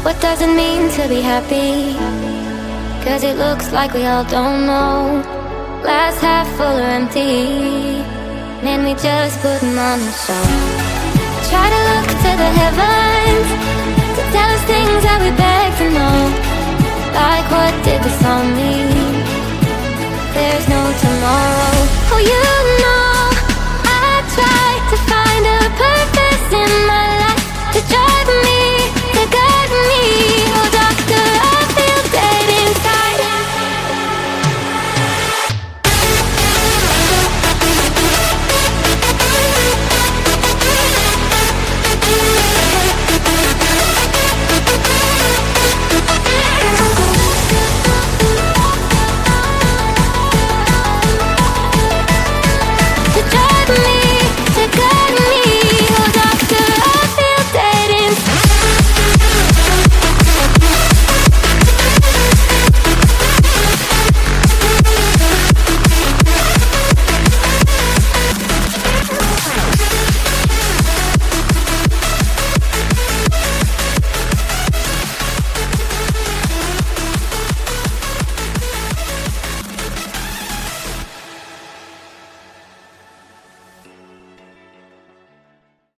What does it mean to be happy? Cause it looks like we all don't know. Glass half full or empty, and we just putting on a show. Try to look to the heavens to tell us things that we beg to know. Like what did the song mean?